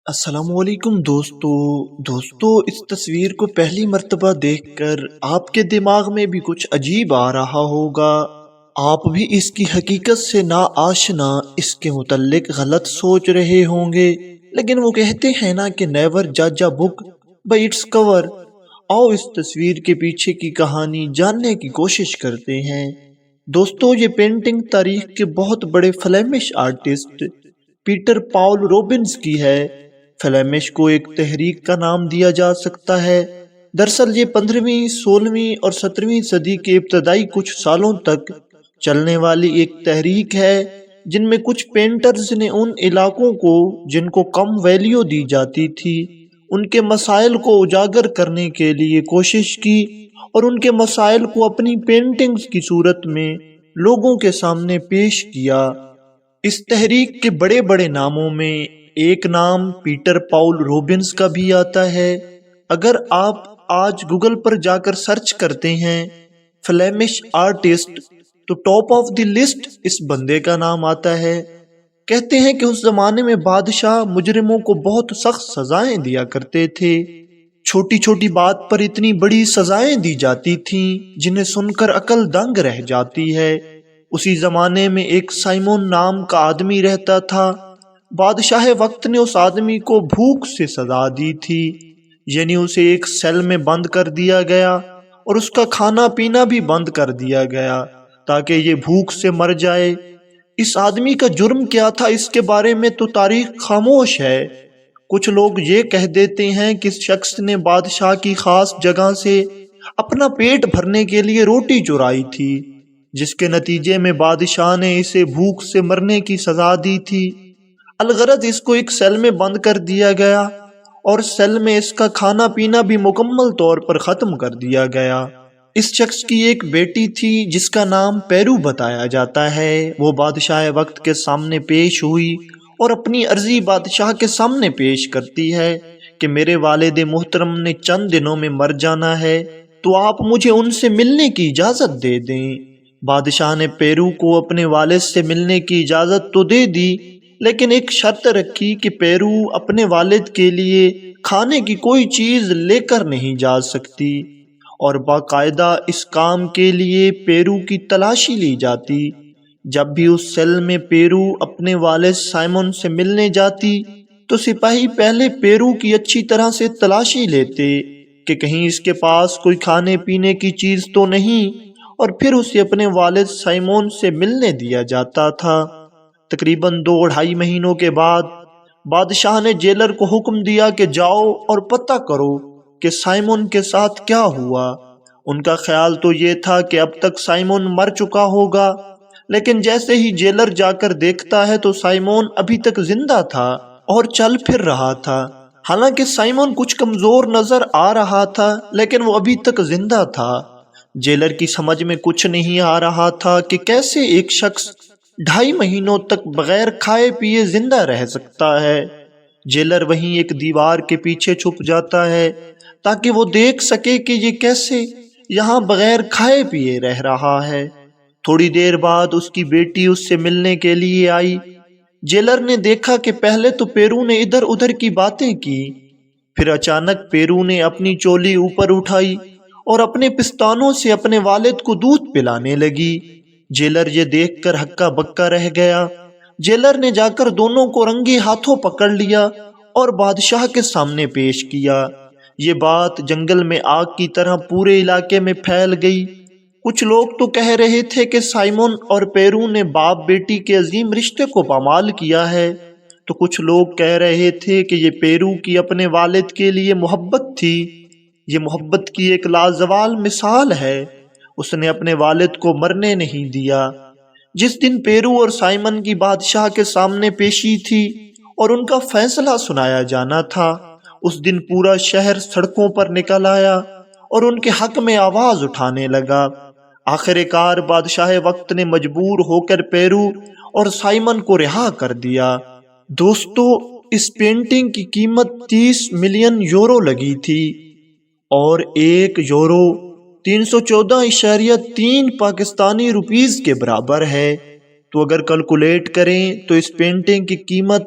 السلام علیکم دوستو اس تصویر کو پہلی مرتبہ دیکھ کر آپ کے دماغ میں بھی کچھ عجیب آ رہا ہوگا۔ آپ بھی اس کی حقیقت سے نا آشنا، اس کے متعلق غلط سوچ رہے ہوں گے، لیکن وہ کہتے ہیں نا کہ نیور جج اے بک بائی اٹس کور۔ آؤ اس تصویر کے پیچھے کی کہانی جاننے کی کوشش کرتے ہیں۔ دوستو یہ پینٹنگ تاریخ کے بہت بڑے فلیمش آرٹسٹ پیٹر پاول روبنز کی ہے۔ فلیمش کو ایک تحریک کا نام دیا جا سکتا ہے۔ دراصل یہ 15ویں، 16ویں اور 17ویں صدی کے ابتدائی کچھ سالوں تک چلنے والی ایک تحریک ہے، جن میں کچھ پینٹرز نے ان علاقوں کو جن کو کم ویلیو دی جاتی تھی، ان کے مسائل کو اجاگر کرنے کے لیے کوشش کی اور ان کے مسائل کو اپنی پینٹنگز کی صورت میں لوگوں کے سامنے پیش کیا۔ اس تحریک کے بڑے بڑے ناموں میں ایک نام پیٹر پاول روبنز کا بھی آتا ہے۔ اگر آپ آج گوگل پر جا کر سرچ کرتے ہیں فلیمش آرٹسٹ تو ٹاپ آف دی لسٹ اس بندے کا نام آتا ہے۔ کہتے ہیں کہ اس زمانے میں بادشاہ مجرموں کو بہت سخت سزائیں دیا کرتے تھے۔ چھوٹی چھوٹی بات پر اتنی بڑی سزائیں دی جاتی تھیں جنہیں سن کر عقل دنگ رہ جاتی ہے۔ اسی زمانے میں ایک سائمون نام کا آدمی رہتا تھا۔ بادشاہ وقت نے اس آدمی کو بھوک سے سزا دی تھی، یعنی اسے ایک سیل میں بند کر دیا گیا اور اس کا کھانا پینا بھی بند کر دیا گیا تاکہ یہ بھوک سے مر جائے۔ اس آدمی کا جرم کیا تھا اس کے بارے میں تو تاریخ خاموش ہے۔ کچھ لوگ یہ کہہ دیتے ہیں کہ اس شخص نے بادشاہ کی خاص جگہ سے اپنا پیٹ بھرنے کے لیے روٹی چرائی تھی، جس کے نتیجے میں بادشاہ نے اسے بھوک سے مرنے کی سزا دی تھی۔ الغرض اس کو ایک سیل میں بند کر دیا گیا اور سیل میں اس کا کھانا پینا بھی مکمل طور پر ختم کر دیا گیا۔ اس شخص کی ایک بیٹی تھی جس کا نام پیرو بتایا جاتا ہے۔ وہ بادشاہ وقت کے سامنے پیش ہوئی اور اپنی عرضی بادشاہ کے سامنے پیش کرتی ہے کہ میرے والد محترم نے چند دنوں میں مر جانا ہے، تو آپ مجھے ان سے ملنے کی اجازت دے دیں۔ بادشاہ نے پیرو کو اپنے والد سے ملنے کی اجازت تو دے دی، لیکن ایک شرط رکھی کہ پیرو اپنے والد کے لیے کھانے کی کوئی چیز لے کر نہیں جا سکتی، اور باقاعدہ اس کام کے لیے پیرو کی تلاشی لی جاتی۔ جب بھی اس سیل میں پیرو اپنے والد سائمون سے ملنے جاتی تو سپاہی پہلے پیرو کی اچھی طرح سے تلاشی لیتے کہ کہیں اس کے پاس کوئی کھانے پینے کی چیز تو نہیں، اور پھر اسے اپنے والد سائمون سے ملنے دیا جاتا تھا۔ تقریباً 2-2.5 مہینوں کے بعد بادشاہ نے جیلر کو حکم دیا کہ جاؤ اور پتہ کرو کہ سائمون کے ساتھ کیا ہوا۔ ان کا خیال تو یہ تھا کہ اب تک سائمون مر چکا ہوگا، لیکن جیسے ہی جیلر جا کر دیکھتا ہے تو سائمون ابھی تک زندہ تھا اور چل پھر رہا تھا۔ حالانکہ سائمون کچھ کمزور نظر آ رہا تھا، لیکن وہ ابھی تک زندہ تھا۔ جیلر کی سمجھ میں کچھ نہیں آ رہا تھا کہ کیسے ایک شخص 2.5 مہینوں تک بغیر کھائے پیے زندہ رہ سکتا ہے۔ جیلر وہیں ایک دیوار کے پیچھے چھپ جاتا ہے تاکہ وہ دیکھ سکے کہ یہ کیسے یہاں بغیر کھائے پیے رہ رہا ہے۔ تھوڑی دیر بعد اس کی بیٹی اس سے ملنے کے لیے آئی۔ جیلر نے دیکھا کہ پہلے تو پیرو نے ادھر ادھر کی باتیں کی، پھر اچانک پیرو نے اپنی چولی اوپر اٹھائی اور اپنے پستانوں سے اپنے والد کو دودھ پلانے لگی۔ جیلر یہ دیکھ کر ہکا بکا رہ گیا۔ جیلر نے جا کر دونوں کو رنگے ہاتھوں پکڑ لیا اور بادشاہ کے سامنے پیش کیا۔ یہ بات جنگل میں آگ کی طرح پورے علاقے میں پھیل گئی۔ کچھ لوگ تو کہہ رہے تھے کہ سائمون اور پیرو نے باپ بیٹی کے عظیم رشتے کو پامال کیا ہے، تو کچھ لوگ کہہ رہے تھے کہ یہ پیرو کی اپنے والد کے لیے محبت تھی۔ یہ محبت کی ایک لازوال مثال ہے۔ اس نے اپنے والد کو مرنے نہیں دیا۔ جس دن پیرو اور سائمن کی بادشاہ کے سامنے پیشی تھی اور ان کا فیصلہ سنایا جانا تھا، اس دن پورا شہر سڑکوں پر نکل آیا اور ان کے حق میں آواز اٹھانے لگا۔ آخر کار بادشاہ وقت نے مجبور ہو کر پیرو اور سائمن کو رہا کر دیا۔ دوستو اس پینٹنگ کی قیمت 30 ملین یورو لگی تھی، اور 1 یورو 314.3 پاکستانی روپیز کے برابر ہے۔ تو اگر کیلکولیٹ کریں تو اس پینٹنگ کی قیمت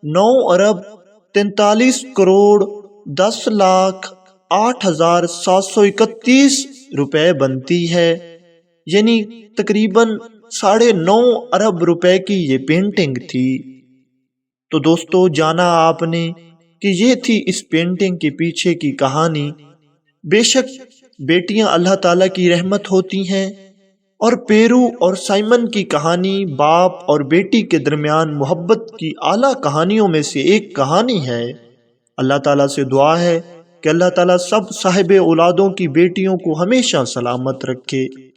9 ارب 43,10,08,731 روپے بنتی ہے، یعنی تقریباً 9.5 ارب روپے کی یہ پینٹنگ تھی۔ تو دوستو جانا آپ نے کہ یہ تھی اس پینٹنگ کے پیچھے کی کہانی۔ بے شک بیٹیاں اللہ تعالیٰ کی رحمت ہوتی ہیں، اور پیرو اور سائمن کی کہانی باپ اور بیٹی کے درمیان محبت کی اعلیٰ کہانیوں میں سے ایک کہانی ہے۔ اللہ تعالیٰ سے دعا ہے کہ اللہ تعالیٰ سب صاحب اولادوں کی بیٹیوں کو ہمیشہ سلامت رکھے۔